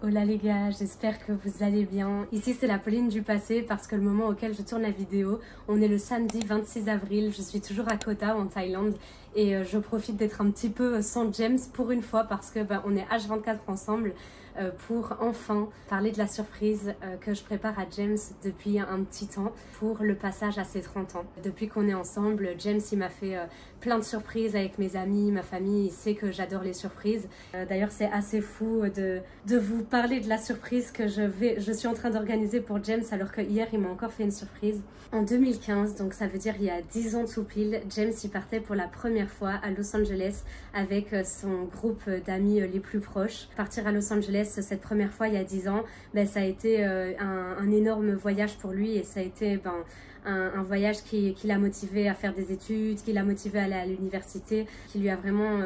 Hola les gars, j'espère que vous allez bien. Ici c'est la Pauline du passé parce que le moment auquel je tourne la vidéo, on est le samedi 26 avril, je suis toujours à Koh Tao en Thaïlande et je profite d'être un petit peu sans James pour une fois parce que on est H24 ensemble pour enfin parler de la surprise que je prépare à James depuis un petit temps pour le passage à ses 30 ans. Depuis qu'on est ensemble, James il m'a fait plein de surprises avec mes amis, ma famille, il sait que j'adore les surprises. D'ailleurs c'est assez fou de vous parler de la surprise que je suis en train d'organiser pour James alors que hier il m'a encore fait une surprise. En 2015, donc ça veut dire il y a 10 ans tout pile, James y partait pour la première fois à Los Angeles avec son groupe d'amis les plus proches. Partir à Los Angeles cette première fois il y a 10 ans, ça a été un énorme voyage pour lui et ça a été un voyage qui l'a motivé à faire des études, qui l'a motivé à aller à l'université, qui lui a vraiment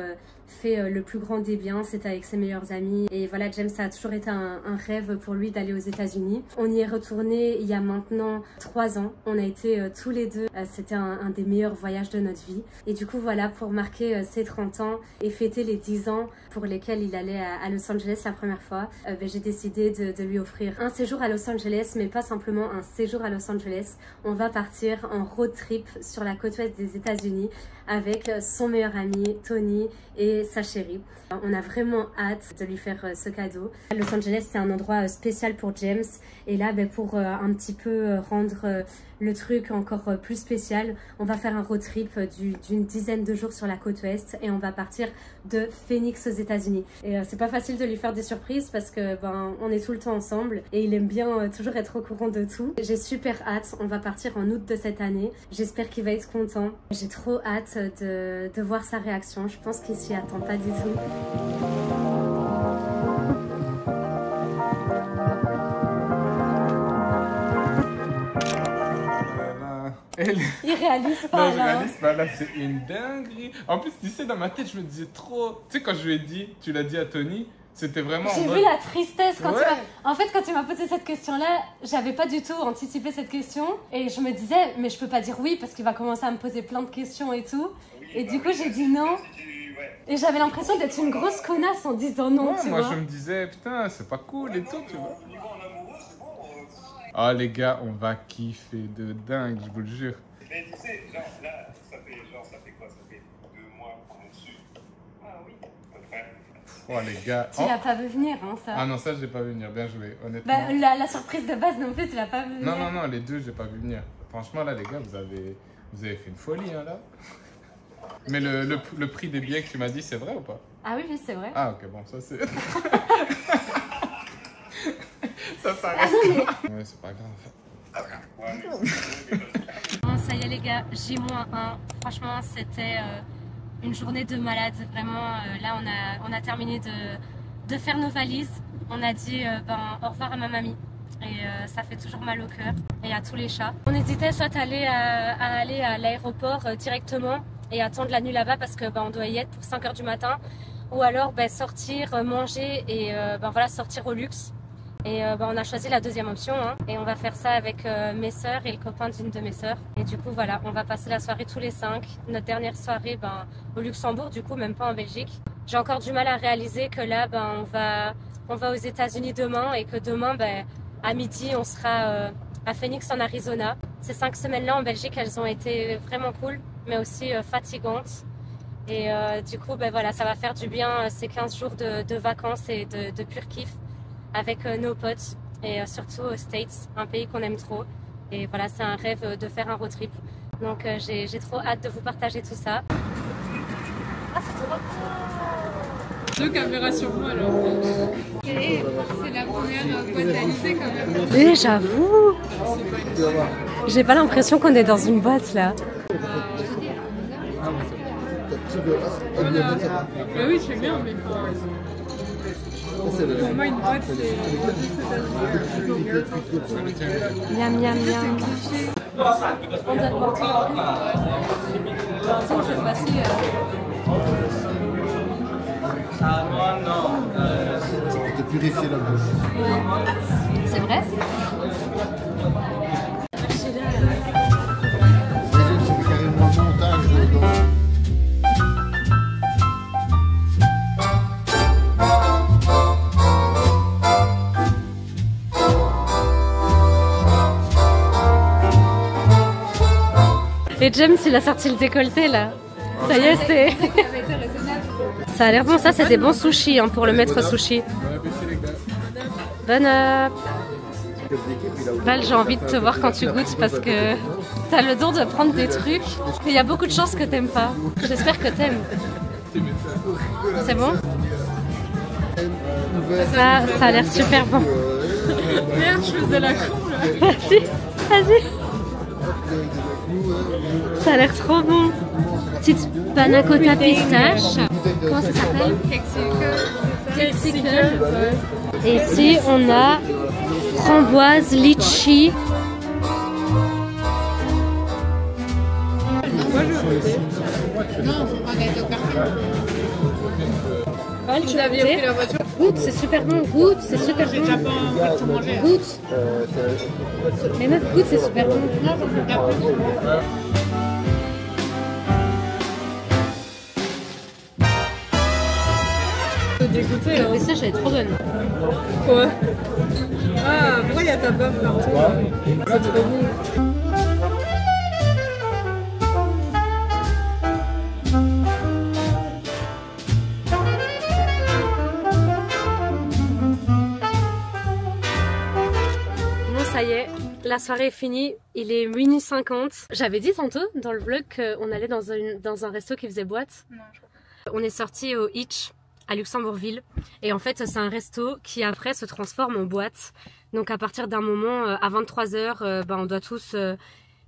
fait le plus grand des biens, c'était avec ses meilleurs amis. Et voilà, James, ça a toujours été un rêve pour lui d'aller aux États-Unis. On y est retourné il y a maintenant 3 ans. On a été tous les deux, c'était un des meilleurs voyages de notre vie. Et du coup, voilà, pour marquer ses 30 ans et fêter les 10 ans pour lesquels il allait à Los Angeles la première fois, j'ai décidé de lui offrir un séjour à Los Angeles, mais pas simplement un séjour à Los Angeles. On va partir en road trip sur la côte ouest des États-Unis avec son meilleur ami Tony et sa chérie. On a vraiment hâte de lui faire ce cadeau. Los Angeles c'est un endroit spécial pour James et là pour un petit peu rendre le truc encore plus spécial, on va faire un road trip d'une dizaine de jours sur la côte ouest et on va partir de Phoenix aux États-Unis. Et c'est pas facile de lui faire des surprises parce que on est tout le temps ensemble et il aime bien toujours être au courant de tout. J'ai super hâte, on va partir en août de cette année. J'espère qu'il va être content. J'ai trop hâte de voir sa réaction. Je pense qu'il s'y attend pas du tout. Il réalise pas, non, là. Je réalise pas, là, c'est une dinguerie. En plus, tu sais, dans ma tête, je me disais trop... Tu sais, quand je lui ai dit, tu l'as dit à Tony, c'était vraiment... J'ai vu la tristesse quand tu m'as... En fait, quand tu m'as posé cette question-là, j'avais pas du tout anticipé cette question. Et je me disais, mais je peux pas dire oui parce qu'il va commencer à me poser plein de questions et tout. Et du coup, j'ai dit non. Et j'avais l'impression d'être une grosse connasse en disant non, tu vois. Moi, je me disais, putain, c'est pas cool et tout, tu vois. Ah les gars, on va kiffer de dingue, je vous le jure. Mais tu sais, genre là, ça fait quoi? Ça fait 2 mois qu'on est dessus. Ah oui, à peu près. Oh les gars. Tu l'as pas vu venir, hein, ça. Ah non, ça, je l'ai pas vu venir, bien joué, honnêtement. La surprise de base non plus, tu l'as pas vu venir. Non, les deux, j'ai pas vu venir. Franchement, là, les gars, vous avez fait une folie, hein, là. Mais le prix des billets que tu m'as dit, c'est vrai ou pas? Ah oui, c'est vrai. Ah ok, bon, ça c'est... ça reste. Ouais, c'est pas grave. Bon, ça y est les gars, J-1. Franchement, c'était une journée de malade. Vraiment, là, on a terminé de faire nos valises. On a dit au revoir à ma mamie. Et ça fait toujours mal au cœur. Et à tous les chats. On hésitait soit à aller à l'aéroport directement et attendre la nuit là-bas parce que on doit y être pour 5 h du matin. Ou alors sortir, manger et voilà, sortir au luxe. Et on a choisi la deuxième option hein, et on va faire ça avec mes sœurs et le copain d'une de mes sœurs. Et du coup voilà, on va passer la soirée tous les 5. Notre dernière soirée au Luxembourg, du coup même pas en Belgique. J'ai encore du mal à réaliser que là on va aux États-Unis demain et que demain à midi on sera à Phoenix en Arizona. Ces 5 semaines-là en Belgique, elles ont été vraiment cool mais aussi fatigantes. Et du coup voilà, ça va faire du bien ces 15 jours de vacances et de pur kiff avec nos potes et surtout aux States, un pays qu'on aime trop. Et voilà, c'est un rêve de faire un road trip. Donc j'ai trop hâte de vous partager tout ça. Ah, c'est trop beau. 2 caméras sur moi alors. Et c'est la première boîte d'Alizé quand même. Et j'avoue, j'ai pas l'impression qu'on est dans une boîte là. Voilà. Bah oui, je fais bien, mais pour moi, une boîte, c'est... Miam, miam, miam. On doit boire tout. Valentine, cette fois-ci... De purifier la bouche. C'est vrai? C'est carrément un montage. Et James, il a sorti le décolleté là. Ça y est, c'est... Ça a l'air bon, ça c'est des bons sushis hein, pour le maître sushi. Bonne up. Val, j'ai envie de te voir quand tu goûtes parce que t'as le don de prendre des trucs. Il y a beaucoup de chances que t'aimes pas. J'espère que t'aimes. C'est bon? Ça a l'air super bon. Merde, je faisais la con là. Vas-y, vas-y. Ça a l'air trop bon. Petite panna cotta pistache. Comment ça s'appelle? Kexicle. Et ici, on a framboise, litchi. Tu l'avais pris la voiture. Goûte, c'est super bon. Goûte, c'est super J'ai bon. déjà pas tout mangé. Goûte. Mais meuf, goûte, c'est super bon. Dégoûté Mais ça, elle est trop bonne. Quoi? Ah, pourquoi il y a ta pomme partout? C'est trop bon. Ça y est, la soirée est finie, il est minuit 50. J'avais dit tantôt dans le vlog qu'on allait dans un resto qui faisait boîte. Non, je crois. On est sorti au Hitch à Luxembourgville et en fait c'est un resto qui après se transforme en boîte. Donc à partir d'un moment, à 23h, on doit tous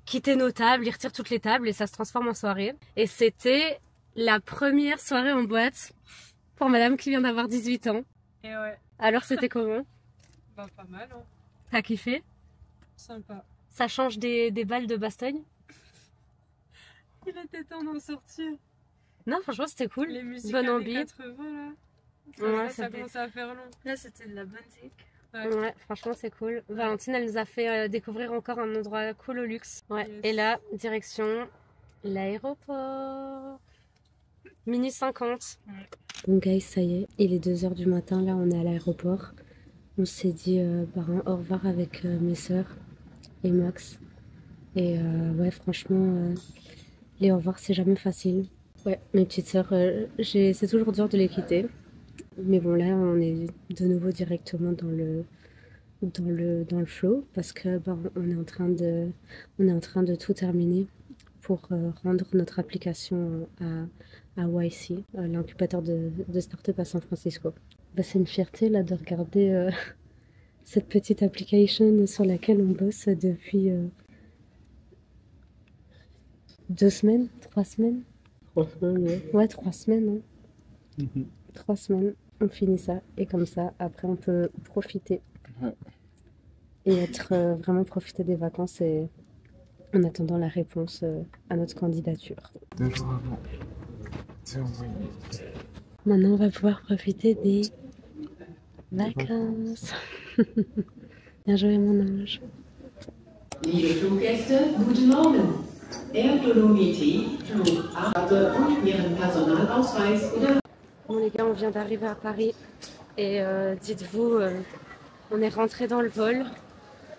quitter nos tables, ils retirent toutes les tables et ça se transforme en soirée. Et c'était la première soirée en boîte pour madame qui vient d'avoir 18 ans. Et ouais. Alors c'était comment? Bah pas mal hein. T'as kiffé? Sympa. Ça change des balles de Bastogne? Il était temps d'en sortir. Non, franchement, c'était cool. Les musiques bonne années ambi. 80 là. Ouais, Ça commençait à faire long. Là c'était de la bonne zik. Ouais, franchement, c'est cool. Valentine, elle nous a fait découvrir encore un endroit cool au luxe. Ouais, Yes. et là, direction l'aéroport. Minuit 50. Ouais. Bon, guys, ça y est, il est 2h du matin. Là, on est à l'aéroport. On s'est dit un au revoir avec mes sœurs et Max. Et ouais, franchement, les au revoir, c'est jamais facile. Ouais, mes petites sœurs, c'est toujours dur de les quitter. Mais bon, là, on est de nouveau directement dans le flow parce que on est en train de tout terminer pour rendre notre application à YC, l'incubateur de start-up à San Francisco. C'est une fierté là de regarder cette petite application sur laquelle on bosse depuis 2 semaines, 3 semaines. 3 semaines, ouais. Ouais, 3 semaines. Hein. 3 semaines, on finit ça. Et comme ça, après, on peut profiter. Ouais. Et vraiment profiter des vacances et en attendant la réponse à notre candidature. 2 jours avant. C'est envoyé. Maintenant, on va pouvoir profiter des vacances. Bien joué, mon ange. Liebe Fluggäste, guten Morgen. Air Dolomiti, Flug 8 und Ihren Personalausweis oder... Bon les gars, on vient d'arriver à Paris et dites-vous, on est rentré dans le vol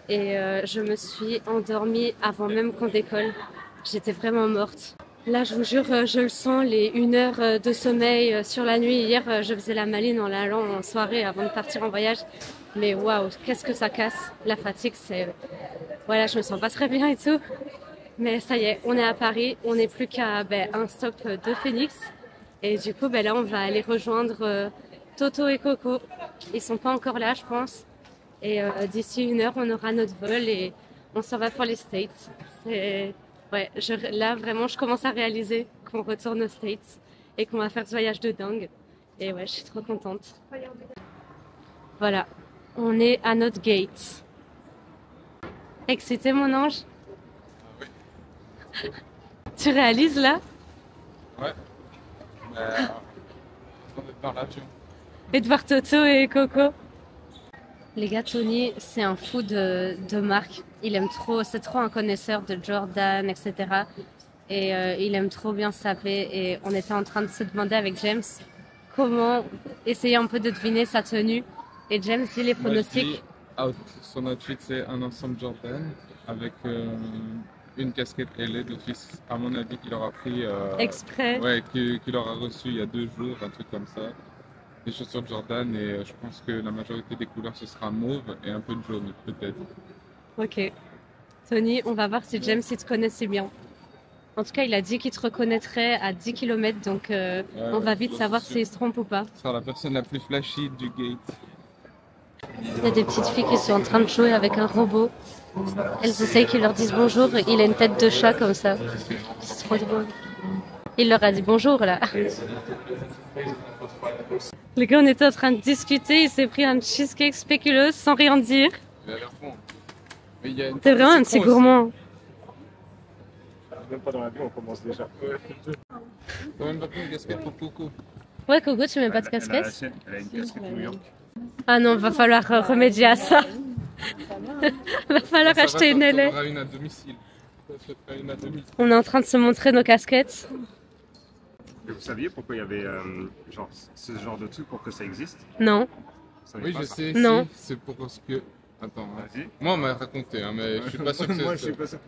et je me suis endormie avant même qu'on décolle. J'étais vraiment morte. Là, je vous jure, je le sens, les 1 heure de sommeil sur la nuit. Hier, je faisais la maline en allant en soirée avant de partir en voyage. Mais waouh, qu'est-ce que ça casse. La fatigue, c'est... Voilà, je me sens pas très bien et tout. Mais ça y est, on est à Paris. On n'est plus qu'à un stop de Phoenix. Et du coup, là, on va aller rejoindre Toto et Coco. Ils sont pas encore là, je pense. Et d'ici 1 heure, on aura notre vol et on s'en va pour les States. C'est... Ouais, là vraiment je commence à réaliser qu'on retourne aux States et qu'on va faire ce voyage de dingue. Et ouais, je suis trop contente. Voilà, on est à notre gate. Excité mon ange? Oui. Tu réalises là? Ouais. On est dans l'avion. Et de voir Toto et Coco. Les gars, Tony, c'est un fou de marque. Il aime trop, c'est trop un connaisseur de Jordan, etc. Et il aime trop bien se saper. Et on était en train de se demander avec James comment essayer un peu de deviner sa tenue. Et James dit les pronostics. Son outfit, c'est un ensemble Jordan avec une casquette LA d'office, à mon avis, qu'il aura pris. Exprès. Ouais, qu'il aura reçu il y a 2 jours, un truc comme ça. Des chaussures de Jordan et je pense que la majorité des couleurs ce sera mauve et un peu de jaune, peut-être. Ok. Tony, on va voir si James il te connaissait bien. En tout cas, il a dit qu'il te reconnaîtrait à 10 km, donc on va vite savoir s'il se trompe ou pas. Ce sera la personne la plus flashy du gate. Il y a des petites filles qui sont en train de jouer avec un robot. Elles essayent qu'ils leur disent bonjour. Il a une tête de chat comme ça. C'est trop drôle. Il leur a dit bonjour là. Les gars, on était en train de discuter. Il s'est pris un cheesecake spéculoos sans rien dire. Il a l'air bon. Mais il y a une T'es vraiment un petit gourmand. Même pas dans l'avion, on commence déjà. T'as même pas pris une casquette pour Coco. Ouais, Coco, tu mets pas de casquette? Elle a une casquette New York. Ah non, va falloir remédier à ça. Va falloir Ça va, acheter une t'en LA. auras une à domicile. T'achèteras une à domicile. On est en train de se montrer nos casquettes. Et vous saviez pourquoi il y avait genre, ce genre de truc pour que ça existe? Non. Vous saviez Oui, pas je ça? sais. Non. Si, c'est pour ce que. Attends. Hein. Vas-y. Moi, on m'a raconté, hein, mais je suis pas sûr que Moi, je c'est. suis pas sûr.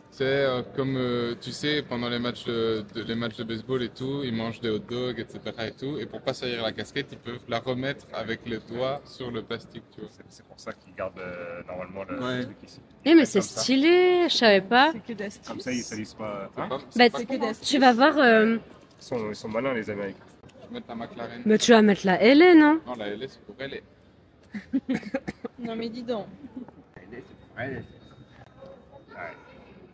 C'est comme tu sais, pendant les matchs de baseball et tout, ils mangent des hot dogs, etc. et tout. Et pour pas salir la casquette, ils peuvent la remettre avec les doigts sur le plastique, tu vois. C'est pour ça qu'ils gardent normalement le Ouais. truc ici. Eh mais c'est Comme ça. stylé, je savais pas. C'est que d'astuces. Comme ça, ils salissent pas. Hein? Bah, C'est tu- pas con, hein. tu vas voir. Ils sont malins, les Américains. Je vais mettre la McLaren. Mais tu vas mettre la LA, non? Non, la LS, c'est pour LA. Non mais dis donc.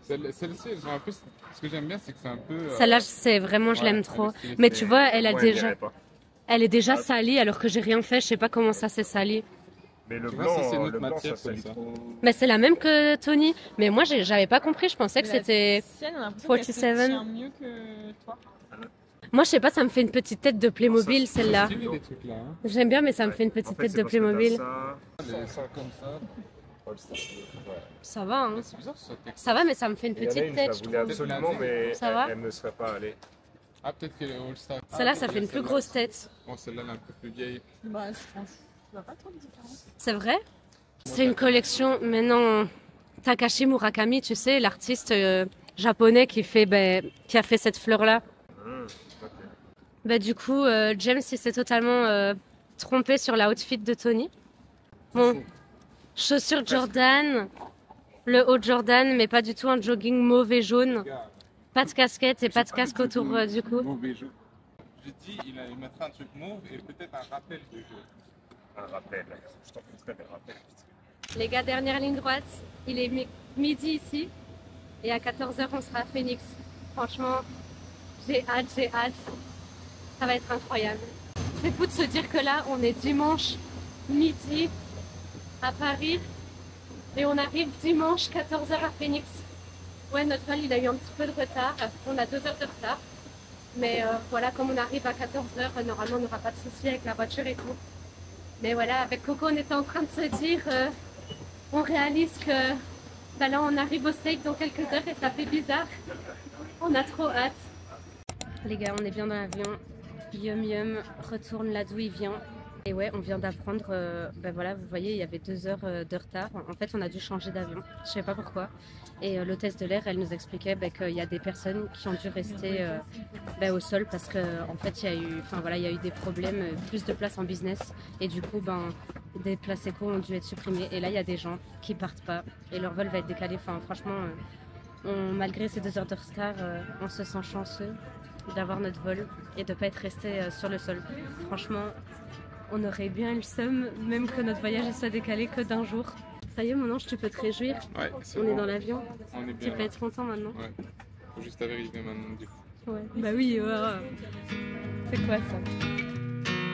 Celle-ci, elles ont un peu. Ce que j'aime bien, c'est que c'est un peu. Celle-là, c'est vraiment, je ouais, l'aime elle trop. est stylée, Mais c'est- tu vois, elle a Ouais, je déjà, dirais pas. elle est déjà salie alors que j'ai rien fait. Je sais pas comment ça s'est sali. Mais le Tu vois, blanc, ça, c'est une autre le blanc, matière, ça salit comme ça. trop. Mais c'est la même que Tony. Mais moi, j'avais pas compris. Je pensais que c'était. Sienne, on a l'impression 47. qu'elle se tient mieux que toi. Moi, je sais pas, ça me fait une petite tête de Playmobil, celle-là. C'est stylé, les trucs là. Hein. J'aime bien, mais ça me fait une En petite fait, tête c'est de parce que Playmobil. t'as ça. Les ça comme ça. Ça va, hein. C'est bizarre, ça texte. Ça va, mais ça me fait une Il y en a petite une, tête, je je la voulais trouve. absolument, mais Ça va elle ne serait pas allée. Ah, peut-être qu'elle est All-Star. Celle-là, Ah, ça fait une plus grosse tête. Bon, celle-là, elle est un peu plus vieille. Bah, franchement, tu vois pas trop de différence. C'est vrai? C'est une collection, mais non. Takashi Murakami, tu sais, l'artiste japonais qui a fait cette fleur-là. Ok. Bah, du coup, James, il s'est totalement trompé sur l'outfit de Tony. Bon, chaussures Jordan, le haut Jordan, mais pas du tout un jogging mauve et jaune. Pas de casquette et pas de casque autour du cou. Mauvais jeu. J'ai dit, il mettra un truc mauve et peut-être un rappel de jeu. Un rappel. Je t'en ferai des rappels. Les gars, dernière ligne droite, il est midi ici. Et à 14h, on sera à Phoenix. Franchement, j'ai hâte, j'ai hâte. Ça va être incroyable. C'est fou de se dire que là, on est dimanche midi à Paris. Et on arrive dimanche 14h à Phoenix. Ouais, notre vol, il a eu un petit peu de retard. On a 2 heures de retard. Mais voilà, comme on arrive à 14h, normalement, on n'aura pas de soucis avec la voiture et tout. Mais voilà, avec Coco, on était en train de se dire, on réalise que bah là, on arrive au steak dans quelques heures et ça fait bizarre. On a trop hâte. Les gars, on est bien dans l'avion. Yum Yum retourne là d'où il vient. Et ouais, on vient d'apprendre, ben voilà, vous voyez, il y avait 2 heures de retard. En fait, on a dû changer d'avion. Je sais pas pourquoi. Et l'hôtesse de l'air, elle nous expliquait qu'il y a des personnes qui ont dû rester au sol parce qu'en fait, il y a eu des problèmes, plus de places en business. Et du coup, des places éco ont dû être supprimées. Et là, il y a des gens qui partent pas et leur vol va être décalé. Enfin, franchement, malgré ces 2 heures de retard, on se sent chanceux d'avoir notre vol et de ne pas être resté sur le sol. Franchement, on aurait bien le seum, même que notre voyage soit décalé que d'un jour. Ça y est, mon ange, tu peux te réjouir. Ouais, c'est On bon. est dans l'avion. On est Tu bien. peux être content maintenant. Ouais. Faut juste vérifier maintenant du coup. Ouais. Bah oui, c'est quoi ça?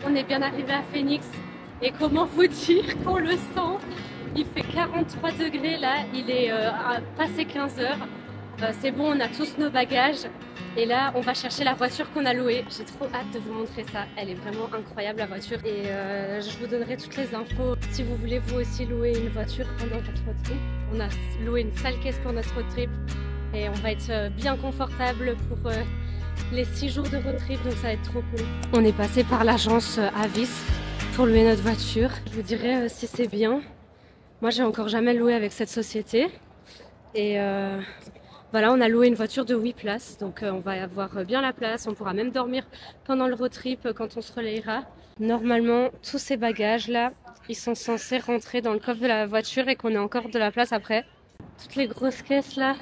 On est bien arrivé à Phoenix et comment vous dire qu'on le sent. Il fait 43 degrés là, il est passé 15 heures. C'est bon, on a tous nos bagages. Et là, on va chercher la voiture qu'on a louée. J'ai trop hâte de vous montrer ça. Elle est vraiment incroyable, la voiture. Et je vous donnerai toutes les infos. Si vous voulez vous aussi louer une voiture pendant votre road trip. On a loué une sale caisse pour notre road trip. Et on va être bien confortable pour les 6 jours de road trip, donc ça va être trop cool. On est passé par l'agence Avis pour louer notre voiture. Je vous dirai si c'est bien. Moi, j'ai encore jamais loué avec cette société. Et voilà, on a loué une voiture de 8 places, donc on va avoir bien la place. On pourra même dormir pendant le road trip quand on se relayera. Normalement, tous ces bagages-là, ils sont censés rentrer dans le coffre de la voiture et qu'on ait encore de la place après. Toutes les grosses caisses là,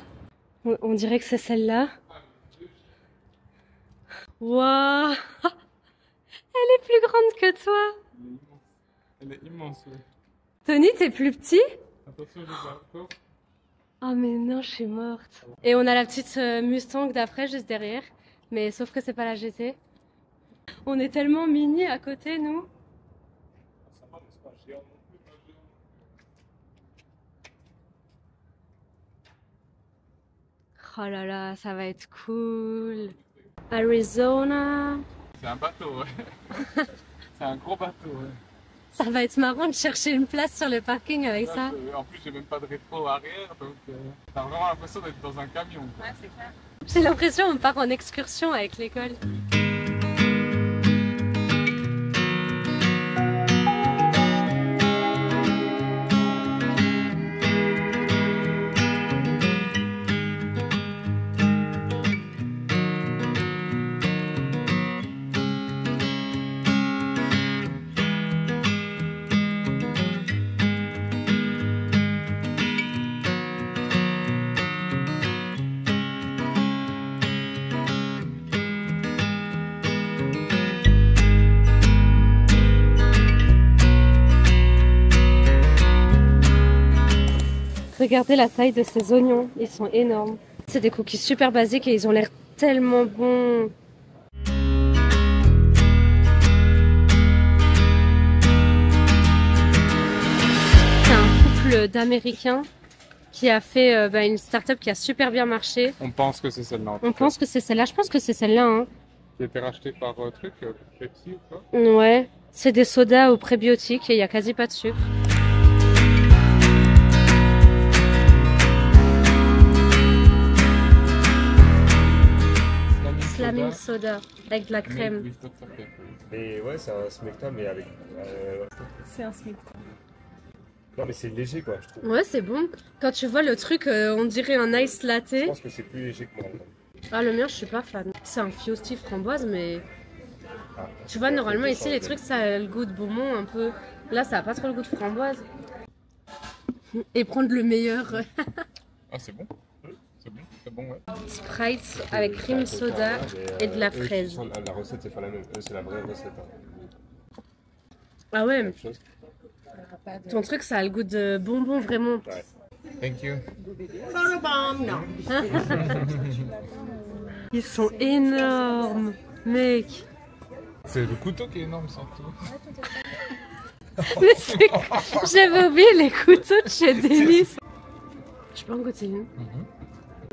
on dirait que c'est celle-là. Waouh! Elle est plus grande que toi! Elle est immense, ouais. Tony, t'es plus petit? Attention, je vois encore. Oh mais non, je suis morte. Et on a la petite Mustang d'après juste derrière, mais sauf que c'est pas la GT. On est tellement mini à côté, nous. Oh là là, ça va être cool. Arizona. C'est un bateau, ouais. C'est un gros bateau, ouais. Ça va être marrant de chercher une place sur le parking avec ça. En plus, j'ai même pas de rétro arrière, donc t'as vraiment l'impression d'être dans un camion. Ouais, c'est clair. J'ai l'impression qu'on part en excursion avec l'école. Regardez la taille de ces oignons, ils sont énormes. C'est des cookies super basiques et ils ont l'air tellement bons. C'est un couple d'Américains qui a fait une start-up qui a super bien marché. On pense que c'est celle-là. On pense que c'est celle-là, je pense que c'est celle-là. Hein. Qui a été rachetée par Pepsi ou quoi? Ouais, c'est des sodas aux prébiotiques et il n'y a quasi pas de sucre. Slamming soda avec de la crème. Mais ouais, c'est un smecta, mais avec. C'est un smecta. Non, mais c'est léger quoi, je trouve. Ouais, c'est bon. Quand tu vois le truc, on dirait un ice latte. Je pense que c'est plus léger que moi. Ah, le mien, je suis pas fan. C'est un Fiosti framboise, mais. Ah, tu vois, normalement, ici, les trucs, ça a le goût de bonbon un peu. Là, ça a pas trop le goût de framboise. Et prendre le meilleur. Ah, c'est bon. C'est bon, c'est bon, ouais. Sprite avec cream soda et de la fraise. La recette, c'est pas la même. C'est la vraie recette. Hein. Ah ouais, Même chose. ton truc, ça a le goût de bonbon, vraiment. Ouais. Thank you. Ils sont énormes, mec. C'est le couteau qui est énorme, surtout. Mais c'est... J'avais oublié les couteaux de chez Denis. Je peux en goûter une.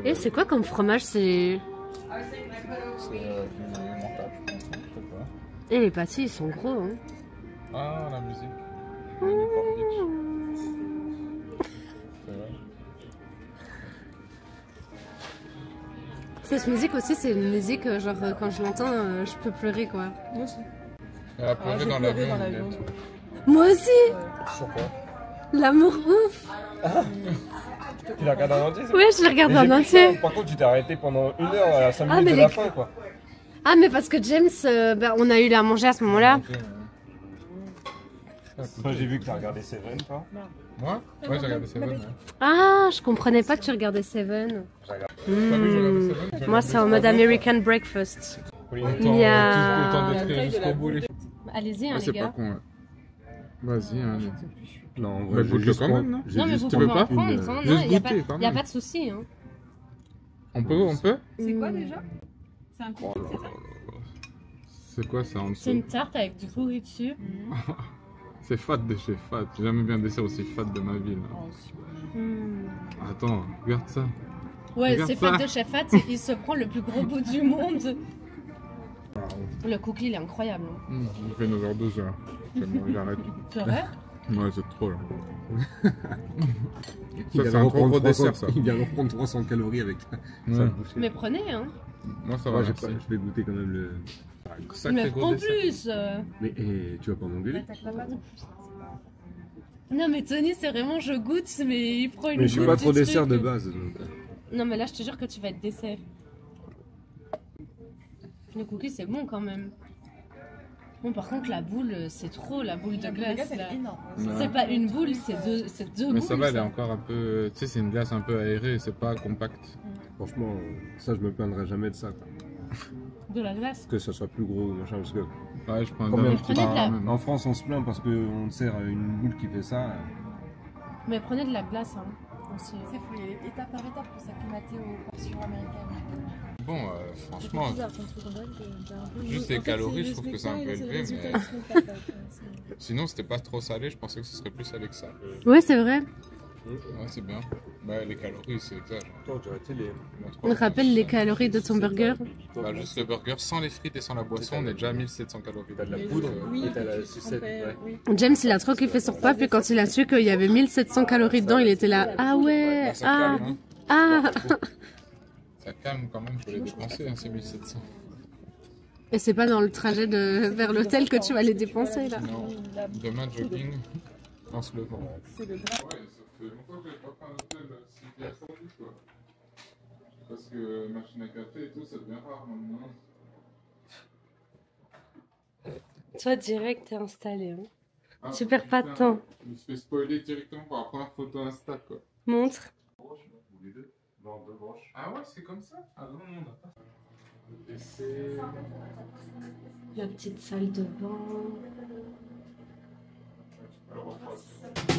Et c'est quoi comme fromage? C'est... C'est du montage, je pense. Je sais pas. Et les pâtis, ils sont gros. Hein. Ah, la musique. Newport Beach. C'est vrai. Cette musique aussi, c'est une musique, genre, quand je l'entends, je peux pleurer, quoi. Moi aussi. Elle a pleuré dans l'avion. Moi aussi. Sur quoi? L'amour ouf. Tu l'as regardé en entier? Ouais, je l'ai regardé en entier. Par contre, tu t'es arrêté pendant 1 heure à 5 minutes mais de les- la fin, quoi. Ah, mais parce que James, on a eu à manger à ce moment-là. Moi, j'ai vu que t'as regardé Seven, toi. Moi? Ouais, j'ai regardé Seven. Ouais. Ah, je comprenais pas que tu regardais Seven. T'as vu, j'ai regardé Seven. Moi, c'est en mode American Breakfast. Oui. Autant, Il y a- autant décrire jusqu'au bout les Allez-y, hein, Ouais, les c'est pas gars. con, ouais. Vas-y, hein. Non, en Bah, goûte-le quand même, non? Non, mais vous Tu pouvez veux pas en prendre, hein, Juste non, il n'y a, goûter, quand y a même. pas de souci. Hein. On peut? C'est quoi déjà? C'est un cookie, c'est ça? C'est quoi ça en C'est dessous? une tarte avec du pourri dessus. C'est fat de chez Fat. J'ai jamais vu un dessert aussi fat de ma vie. Là. Attends, regarde ça. Ouais, Regarde c'est ça. fait de chef Fat, il se prend le plus gros bout du monde. Le cookie, il est incroyable. Hein. Il fait une overdose là. Tellement il arrête. C'est vrai? Ouais, c'est trop là. Il Ça, c'est un trop gros dessert, ça. Il vient de reprendre 300 calories avec ça. Ouais. Ça a bouffé. Mais prenez, hein. Moi, ça va, Ouais, merci. je vais goûter quand même le. Sacré Mais gros en dessert. plus Mais tu vas pas m'engueuler? Non mais Tony, c'est vraiment je goûte, mais il prend une Mais je suis goutte pas du trop dessert truc. de base. Donc. Non mais là, je te jure que tu vas être dessert. Le cookie, c'est bon quand même. Bon, par contre, la boule, c'est trop, la boule de glace. Là. C'est pas une boule, c'est deux boules. Mais ça va, elle est ça. encore un peu. Tu sais, c'est une glace un peu aérée, c'est pas compact. Franchement, ça, je me plaindrai jamais de ça. Quoi. De la glace. Que ça soit plus gros ou machin. Parce que Ouais, je prends un Combien double tu qui prenais part de la- en même. en France, on se plaint parce qu'on te sert une boule qui fait ça. Mais prenez de la glace, hein. Aussi. C'est fou, il y a étape par étape pour s'acclimater aux portions américaines. Bon, franchement, juste les calories, je trouve que c'est un peu élevé, mais sinon, c'était pas trop salé, je pensais que ce serait plus salé que ça. Ouais, c'est vrai. Ouais, c'est bien. Bah, les calories, c'est ça. Toi, tu aurais été les. On rappelle les calories de ton burger. Bah, juste le burger, sans les frites et sans la boisson, on est déjà à 1700 calories. T'as de la poudre et t'as la sucette. Ouais. James, il a trop kiffé sur pas, puis quand il a su qu'il y avait 1700 calories dedans, il était là. Ah ouais, Bah, ça calme, hein. ah. Ça calme quand même, faut les dépenser, hein, ces 1700. Et c'est pas dans le trajet vers l'hôtel que tu vas les dépenser là. Non, demain jogging, en se levant. C'est le gras. Ouais, ça fait longtemps que j'ai pas fait un hôtel si bien fourni, quoi. Parce que machine à café et tout, ça devient rare maintenant. Toi, direct, t'es installé. Hein. Ah, Tu perds pas de putain, temps. Je me suis fait spoiler directement par la première photo Insta, quoi. Montre. Non, deux broches. Ah ouais, c'est comme ça? Ah non, on n'a pas. Et c'est... La petite salle de bain. Alors, on passe.